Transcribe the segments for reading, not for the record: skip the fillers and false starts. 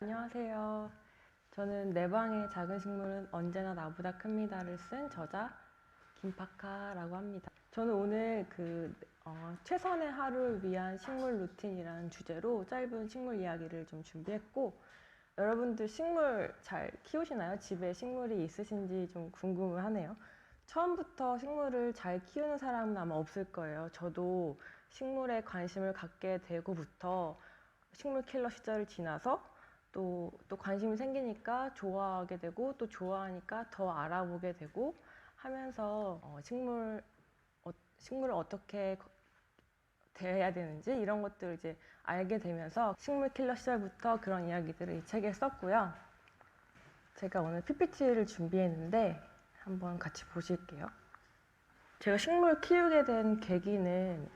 안녕하세요. 저는 내 방의 작은 식물은 언제나 나보다 큽니다를 쓴 저자 김파카라고 합니다. 저는 오늘 최선의 하루를 위한 식물 루틴이라는 주제로 짧은 식물 이야기를 좀 준비했고, 여러분들 식물 잘 키우시나요? 집에 식물이 있으신지 좀 궁금하네요. 처음부터 식물을 잘 키우는 사람은 아마 없을 거예요. 저도 식물에 관심을 갖게 되고부터 식물 킬러 시절을 지나서 또 관심이 생기니까 좋아하게 되고, 또 좋아하니까 더 알아보게 되고 하면서 식물을 어떻게 대해야 되는지 이런 것들을 이제 알게 되면서 식물 킬러 시절부터 그런 이야기들을 이 책에 썼고요. 제가 오늘 PPT를 준비했는데 한번 같이 보실게요. 제가 식물 키우게 된 계기는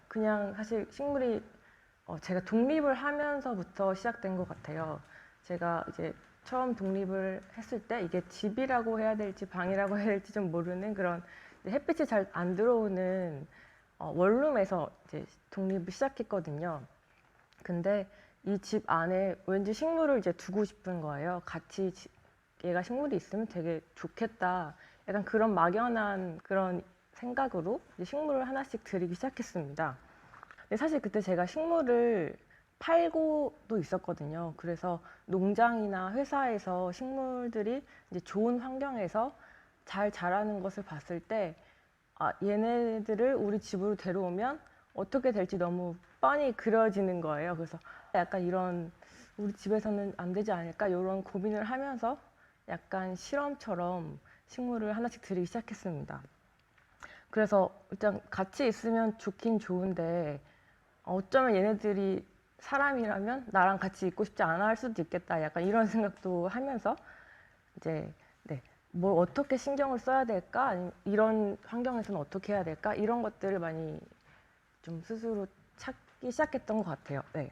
그냥 사실 식물이 제가 독립을 하면서부터 시작된 것 같아요. 제가 이제 처음 독립을 했을 때 이게 집이라고 해야 될지 방이라고 해야 될지 좀 모르는 그런 햇빛이 잘 안 들어오는 원룸에서 이제 독립을 시작했거든요. 근데 이 집 안에 왠지 식물을 이제 두고 싶은 거예요. 같이 얘가 식물이 있으면 되게 좋겠다. 약간 그런 막연한 그런 생각으로 이제 식물을 하나씩 들이기 시작했습니다. 근데 사실 그때 제가 식물을 팔고도 있었거든요. 그래서 농장이나 회사에서 식물들이 이제 좋은 환경에서 잘 자라는 것을 봤을 때, 얘네들을 우리 집으로 데려오면 어떻게 될지 너무 뻔히 그려지는 거예요. 그래서 약간 이런, 우리 집에서는 안 되지 않을까? 이런 고민을 하면서 약간 실험처럼 식물을 하나씩 들이기 시작했습니다. 그래서 일단 같이 있으면 좋긴 좋은데, 어쩌면 얘네들이 사람이라면 나랑 같이 있고 싶지 않아 할 수도 있겠다. 약간 이런 생각도 하면서 이제 뭘 어떻게 신경을 써야 될까? 아니면 이런 환경에서는 어떻게 해야 될까? 이런 것들을 많이 좀 스스로 찾기 시작했던 것 같아요. 네.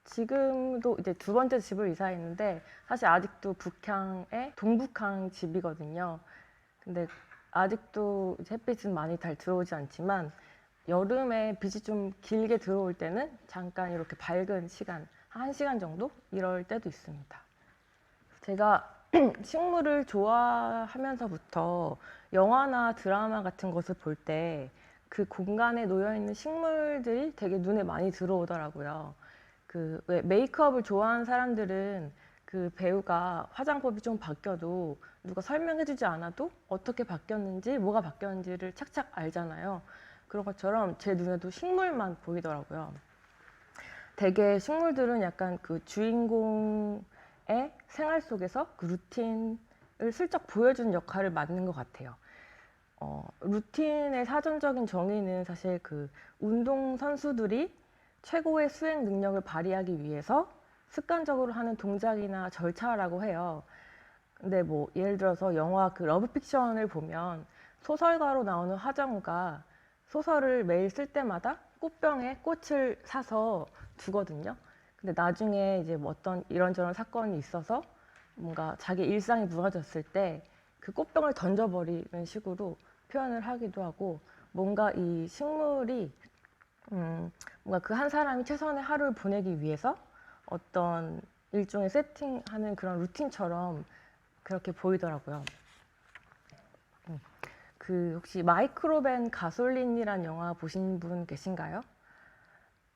지금도 이제 두 번째 집을 이사했는데 사실 아직도 북향의 동북향 집이거든요. 근데 아직도 이제 햇빛은 많이 잘 들어오지 않지만 여름에 빛이 좀 길게 들어올 때는 잠깐 이렇게 밝은 시간, 한 1시간 정도? 이럴 때도 있습니다. 제가 식물을 좋아하면서부터 영화나 드라마 같은 것을 볼 때 그 공간에 놓여있는 식물들이 되게 눈에 많이 들어오더라고요. 왜 메이크업을 좋아하는 사람들은 그 배우가 화장법이 좀 바뀌어도 누가 설명해주지 않아도 어떻게 바뀌었는지, 뭐가 바뀌었는지를 착착 알잖아요. 그런 것처럼 제 눈에도 식물만 보이더라고요. 되게 식물들은 약간 그 주인공의 생활 속에서 그 루틴을 슬쩍 보여주는 역할을 맡는 것 같아요. 루틴의 사전적인 정의는 사실 그 운동 선수들이 최고의 수행 능력을 발휘하기 위해서 습관적으로 하는 동작이나 절차라고 해요. 근데 뭐 예를 들어서 영화 그 러브픽션을 보면 소설가로 나오는 하정우가 소설을 매일 쓸 때마다 꽃병에 꽃을 사서 두거든요. 근데 나중에 이제 뭐 어떤 이런저런 사건이 있어서 뭔가 자기 일상이 무너졌을 때 그 꽃병을 던져버리는 식으로 표현을 하기도 하고, 뭔가 이 식물이 뭔가 그 한 사람이 최선의 하루를 보내기 위해서 어떤 일종의 세팅하는 그런 루틴처럼 그렇게 보이더라고요. 혹시 마이크로벤 가솔린이란 영화 보신 분 계신가요?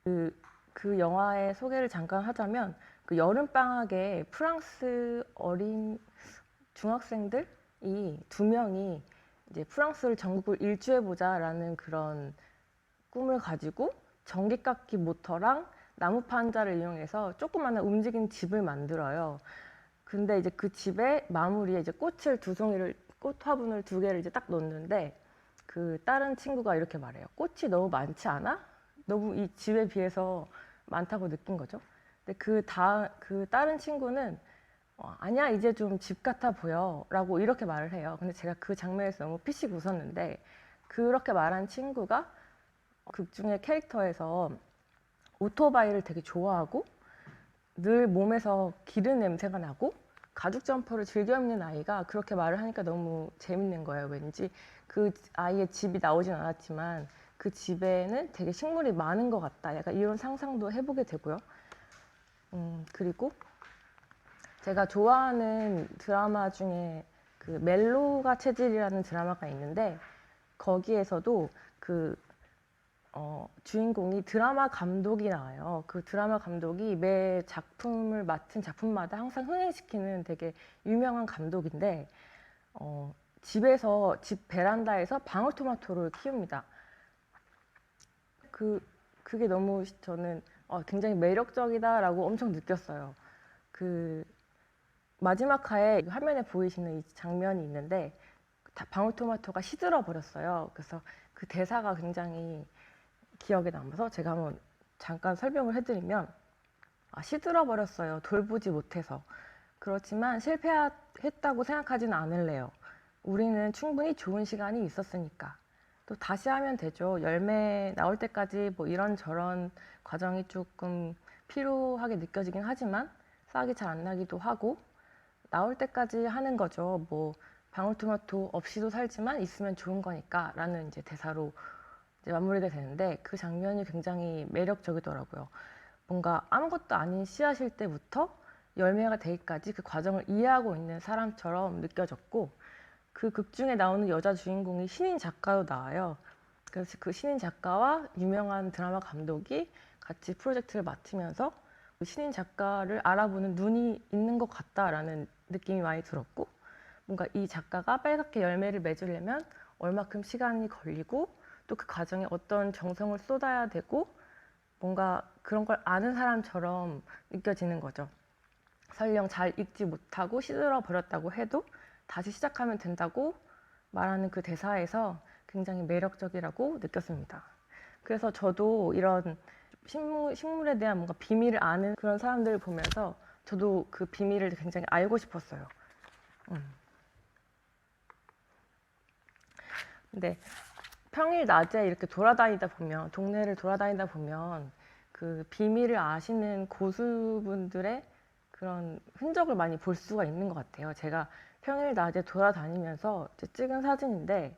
그 영화의 소개를 잠깐 하자면, 그 여름방학에 프랑스 어린 중학생들이 2명이 이제 프랑스를 전국을 일주해보자라는 그런 꿈을 가지고 전기깎이 모터랑 나무판자를 이용해서 조그마한 움직이는 집을 만들어요. 근데 이제 그 집의 마무리에 이제 꽃 화분을 2개를 이제 딱 놓는데, 그 다른 친구가 이렇게 말해요. 꽃이 너무 많지 않아? 너무 이 집에 비해서 많다고 느낀 거죠. 근데 그 다른 친구는 아니야, 이제 좀 집 같아 보여 라고 이렇게 말을 해요. 근데 제가 그 장면에서 너무 피식 웃었는데, 그렇게 말한 친구가 극 중의 캐릭터에서 오토바이를 되게 좋아하고 늘 몸에서 기름 냄새가 나고 가죽 점퍼를 즐겨 입는 아이가 그렇게 말을 하니까 너무 재밌는 거예요. 왠지 그 아이의 집이 나오진 않았지만 그 집에는 되게 식물이 많은 것 같다. 약간 이런 상상도 해보게 되고요. 그리고 제가 좋아하는 드라마 중에 그 멜로가 체질이라는 드라마가 있는데 거기에서도 그 주인공이 드라마 감독이 나와요. 그 드라마 감독이 매 작품을 맡은 작품마다 항상 흥행시키는 되게 유명한 감독인데 집 베란다에서 방울토마토를 키웁니다. 그게 너무 저는 굉장히 매력적이다라고 엄청 느꼈어요. 그 마지막 화에 화면에 보이시는 이 장면이 있는데 방울토마토가 시들어 버렸어요. 그래서 그 대사가 굉장히 기억에 남아서 제가 한번 잠깐 설명을 해드리면 시들어 버렸어요. 돌보지 못해서. 그렇지만 실패했다고 생각하지는 않을래요. 우리는 충분히 좋은 시간이 있었으니까. 또 다시 하면 되죠. 열매 나올 때까지 뭐 이런저런 과정이 조금 필요하게 느껴지긴 하지만 싹이 잘 안 나기도 하고 나올 때까지 하는 거죠. 뭐 방울토마토 없이도 살지만 있으면 좋은 거니까 라는 이제 대사로 이제 마무리가 되는데 그 장면이 굉장히 매력적이더라고요. 뭔가 아무것도 아닌 씨앗일 때부터 열매가 되기까지 그 과정을 이해하고 있는 사람처럼 느껴졌고 그 극 중에 나오는 여자 주인공이 신인 작가로 나와요. 그래서 그 신인 작가와 유명한 드라마 감독이 같이 프로젝트를 맡으면서 그 신인 작가를 알아보는 눈이 있는 것 같다라는 느낌이 많이 들었고 뭔가 이 작가가 빨갛게 열매를 맺으려면 얼마큼 시간이 걸리고 또 그 과정에 어떤 정성을 쏟아야 되고 뭔가 그런 걸 아는 사람처럼 느껴지는 거죠. 설령 잘 읽지 못하고 시들어 버렸다고 해도 다시 시작하면 된다고 말하는 그 대사에서 굉장히 매력적이라고 느꼈습니다. 그래서 저도 이런 식물에 대한 뭔가 비밀을 아는 그런 사람들을 보면서 저도 그 비밀을 굉장히 알고 싶었어요. 근데 평일 낮에 이렇게 돌아다니다 보면, 동네를 돌아다니다 보면 그 비밀을 아시는 고수분들의 그런 흔적을 많이 볼 수가 있는 것 같아요. 제가 평일 낮에 돌아다니면서 찍은 사진인데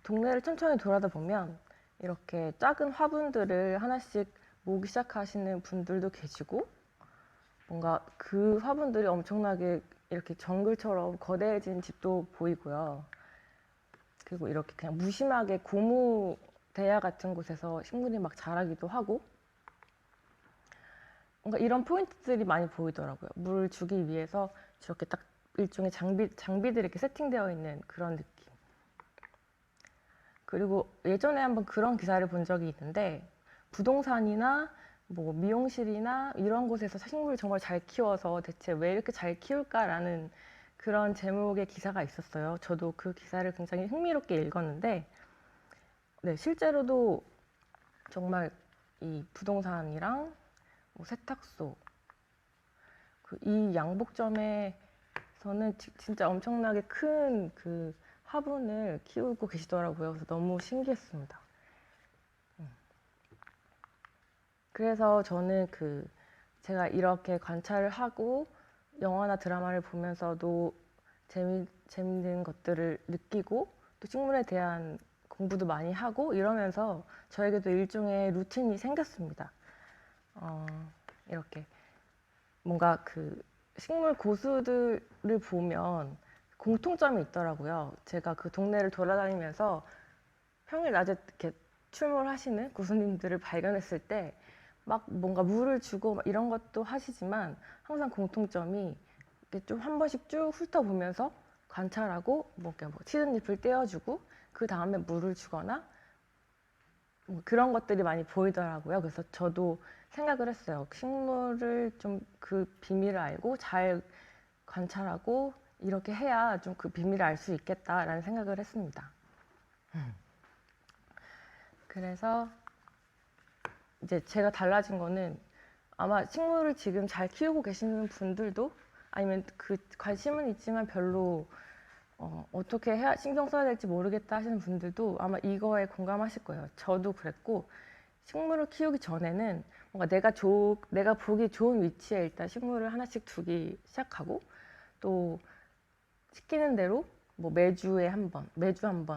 동네를 천천히 돌아다 보면 이렇게 작은 화분들을 하나씩 모으기 시작하시는 분들도 계시고 뭔가 그 화분들이 엄청나게 이렇게 정글처럼 거대해진 집도 보이고요. 그리고 이렇게 그냥 무심하게 고무 대야 같은 곳에서 식물이 막 자라기도 하고 뭔가 이런 포인트들이 많이 보이더라고요. 물을 주기 위해서 저렇게 딱 일종의 장비들이 이렇게 세팅되어 있는 그런 느낌. 그리고 예전에 한번 그런 기사를 본 적이 있는데 부동산이나 뭐 미용실이나 이런 곳에서 식물을 정말 잘 키워서 대체 왜 이렇게 잘 키울까라는 그런 제목의 기사가 있었어요. 저도 그 기사를 굉장히 흥미롭게 읽었는데 네, 실제로도 정말 이 부동산이랑 뭐 세탁소 이 양복점에서는 진짜 엄청나게 큰 그 화분을 키우고 계시더라고요. 그래서 너무 신기했습니다. 그래서 저는 제가 이렇게 관찰을 하고 영화나 드라마를 보면서도 재밌는 것들을 느끼고 또 식물에 대한 공부도 많이 하고 이러면서 저에게도 일종의 루틴이 생겼습니다. 이렇게 뭔가 그 식물 고수들을 보면 공통점이 있더라고요. 제가 그 동네를 돌아다니면서 평일 낮에 이렇게 출몰하시는 고수님들을 발견했을 때 막 뭔가 물을 주고 막 이런 것도 하시지만 항상 공통점이 이렇게 좀 한 번씩 쭉 훑어보면서 관찰하고 뭐 치드잎을 떼어주고 그 다음에 물을 주거나 뭐 그런 것들이 많이 보이더라고요. 그래서 저도 생각을 했어요. 식물을 좀 그 비밀을 알고 잘 관찰하고 이렇게 해야 좀 그 비밀을 알 수 있겠다라는 생각을 했습니다. 그래서 이제 제가 달라진 거는 아마 식물을 지금 잘 키우고 계시는 분들도 아니면 그 관심은 있지만 별로 어떻게 해야 신경 써야 될지 모르겠다 하시는 분들도 아마 이거에 공감하실 거예요. 저도 그랬고 식물을 키우기 전에는 뭔가 내가 보기 좋은 위치에 일단 식물을 하나씩 두기 시작하고 또 시키는 대로 뭐 매주 한 번,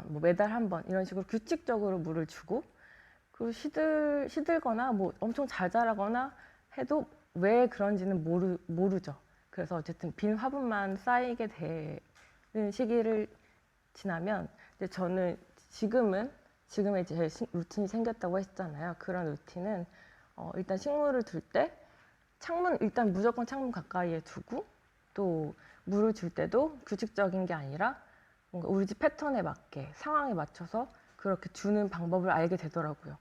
뭐 매달 한 번 이런 식으로 규칙적으로 물을 주고 그리고 시들거나 뭐 엄청 잘 자라거나 해도 왜 그런지는 모르죠. 그래서 어쨌든 빈 화분만 쌓이게 되는 시기를 지나면 이제 저는 지금의 제 루틴이 생겼다고 했잖아요. 그런 루틴은 일단 식물을 둘 때 일단 무조건 창문 가까이에 두고, 또 물을 줄 때도 규칙적인 게 아니라 뭔가 우리 집 패턴에 맞게 상황에 맞춰서 그렇게 주는 방법을 알게 되더라고요.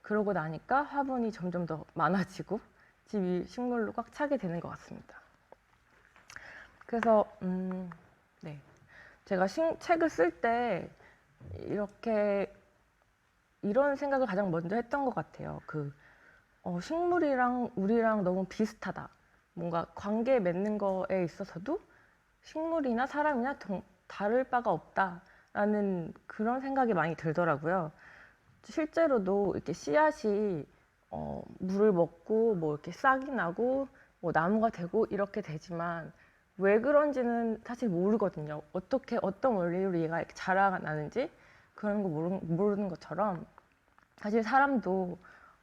그러고 나니까 화분이 점점 더 많아지고 집이 식물로 꽉 차게 되는 것 같습니다. 그래서 네, 제가 책을 쓸 때 이런 생각을 가장 먼저 했던 것 같아요. 식물이랑 우리랑 너무 비슷하다. 뭔가 관계 맺는 거에 있어서도 식물이나 사람이나 다를 바가 없다라는 그런 생각이 많이 들더라고요. 실제로도 이렇게 씨앗이 물을 먹고 뭐 이렇게 싹이 나고 뭐 나무가 되고 이렇게 되지만 왜 그런지는 사실 모르거든요. 어떤 원리로 얘가 이렇게 자라나는지 그런 거 모르는 것처럼 사실 사람도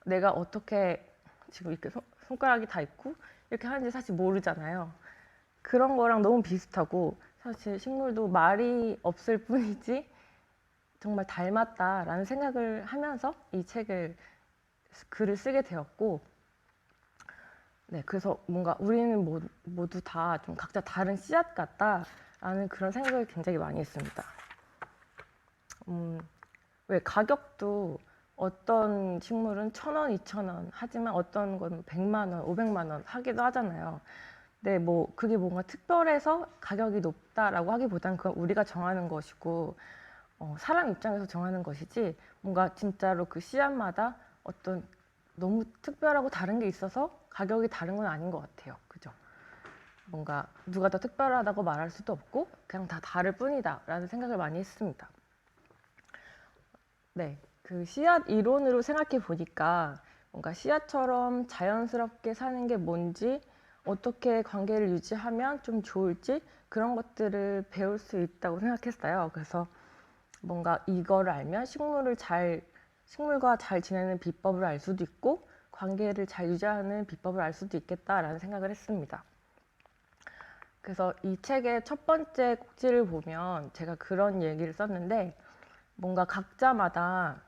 내가 어떻게 지금 이렇게 손가락이 다 있고 이렇게 하는지 사실 모르잖아요. 그런 거랑 너무 비슷하고 사실 식물도 말이 없을 뿐이지 정말 닮았다라는 생각을 하면서 이 글을 쓰게 되었고, 네, 그래서 뭔가 우리는 모두 다 좀 각자 다른 씨앗 같다라는 그런 생각을 굉장히 많이 했습니다. 왜 가격도 어떤 식물은 1,000원, 2,000원 하지만 어떤 건 100만 원, 500만 원 하기도 하잖아요. 근데 뭐 그게 뭔가 특별해서 가격이 높다라고 하기보단 그건 우리가 정하는 것이고 사람 입장에서 정하는 것이지 뭔가 진짜로 그 씨앗마다 어떤 너무 특별하고 다른 게 있어서 가격이 다른 건 아닌 것 같아요. 그죠? 뭔가 누가 더 특별하다고 말할 수도 없고 그냥 다 다를 뿐이다 라는 생각을 많이 했습니다. 네, 그 씨앗 이론으로 생각해 보니까 뭔가 씨앗처럼 자연스럽게 사는 게 뭔지, 어떻게 관계를 유지하면 좀 좋을지 그런 것들을 배울 수 있다고 생각했어요. 그래서 뭔가 이거를 알면 식물과 잘 지내는 비법을 알 수도 있고 관계를 잘 유지하는 비법을 알 수도 있겠다라는 생각을 했습니다. 그래서 이 책의 첫 번째 꼭지를 보면 제가 그런 얘기를 썼는데 뭔가 각자마다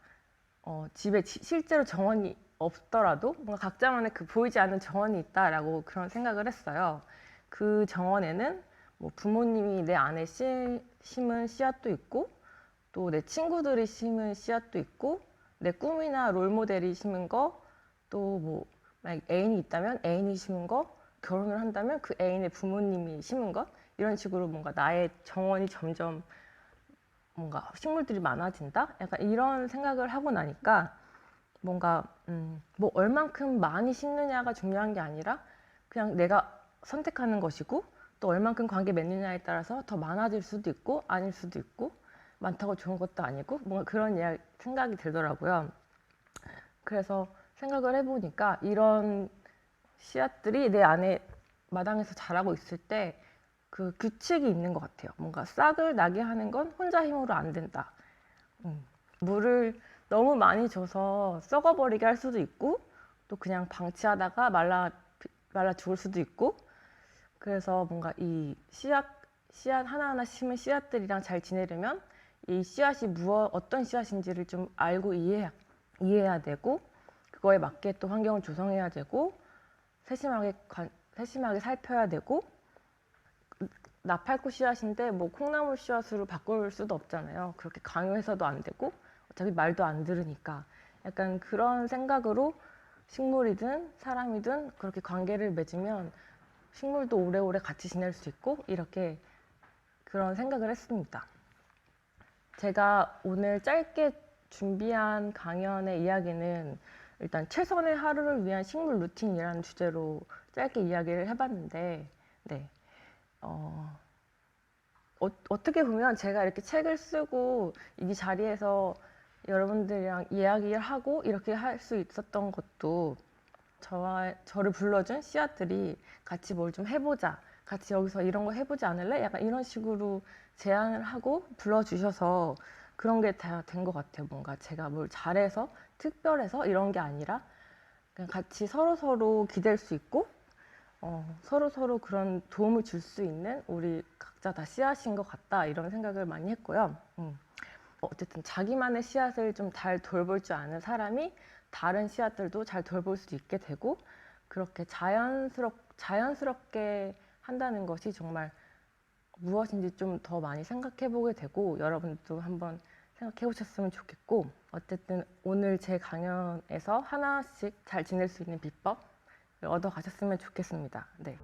집에 실제로 정원이 없더라도 뭔가 각자만의 보이지 않는 정원이 있다라고 그런 생각을 했어요. 그 정원에는 뭐 부모님이 내 안에 심은 씨앗도 있고 또 내 친구들이 심은 씨앗도 있고 내 꿈이나 롤모델이 심은 거, 또 뭐 만약 애인이 있다면 애인이 심은 거, 결혼을 한다면 그 애인의 부모님이 심은 것, 이런 식으로 뭔가 나의 정원이 점점 뭔가 식물들이 많아진다? 약간 이런 생각을 하고 나니까 뭔가 뭐 얼만큼 많이 심느냐가 중요한 게 아니라 그냥 내가 선택하는 것이고 또 얼만큼 관계 맺느냐에 따라서 더 많아질 수도 있고 아닐 수도 있고 많다고 좋은 것도 아니고 뭔가 그런 생각이 들더라고요. 그래서 생각을 해보니까 이런 씨앗들이 내 안에 마당에서 자라고 있을 때 그 규칙이 있는 것 같아요. 뭔가 싹을 나게 하는 건 혼자 힘으로 안 된다. 물을 너무 많이 줘서 썩어버리게 할 수도 있고 또 그냥 방치하다가 말라 죽을 수도 있고, 그래서 뭔가 이 씨앗 하나하나 심은 씨앗들이랑 잘 지내려면 이 씨앗이 어떤 씨앗인지를 좀 알고 이해해야 되고 그거에 맞게 또 환경을 조성해야 되고 세심하게 살펴야 되고, 나팔꽃 씨앗인데 뭐 콩나물 씨앗으로 바꿀 수도 없잖아요. 그렇게 강요해서도 안 되고 어차피 말도 안 들으니까 약간 그런 생각으로 식물이든 사람이든 그렇게 관계를 맺으면 식물도 오래오래 같이 지낼 수 있고 이렇게 그런 생각을 했습니다. 제가 오늘 짧게 준비한 강연의 이야기는 일단 최선의 하루를 위한 식물 루틴이라는 주제로 짧게 이야기를 해봤는데, 네. 어떻게 보면 제가 이렇게 책을 쓰고 이 자리에서 여러분들이랑 이야기를 하고 이렇게 할 수 있었던 것도 저를 불러준 씨앗들이 같이 뭘 좀 해보자, 같이 여기서 이런 거 해보지 않을래? 약간 이런 식으로 제안을 하고 불러주셔서 그런 게 다 된 것 같아요. 뭔가 제가 뭘 잘해서 특별해서 이런 게 아니라 그냥 같이 서로 기댈 수 있고 서로 그런 도움을 줄 수 있는 우리 각자 다 씨앗인 것 같다 이런 생각을 많이 했고요. 어쨌든 자기만의 씨앗을 좀 잘 돌볼 줄 아는 사람이 다른 씨앗들도 잘 돌볼 수 있게 되고 그렇게 자연스럽게 한다는 것이 정말 무엇인지 좀 더 많이 생각해 보게 되고 여러분도 한번 생각해 보셨으면 좋겠고 어쨌든 오늘 제 강연에서 하나씩 잘 지낼 수 있는 비법 얻어 가셨으면 좋겠습니다. 네.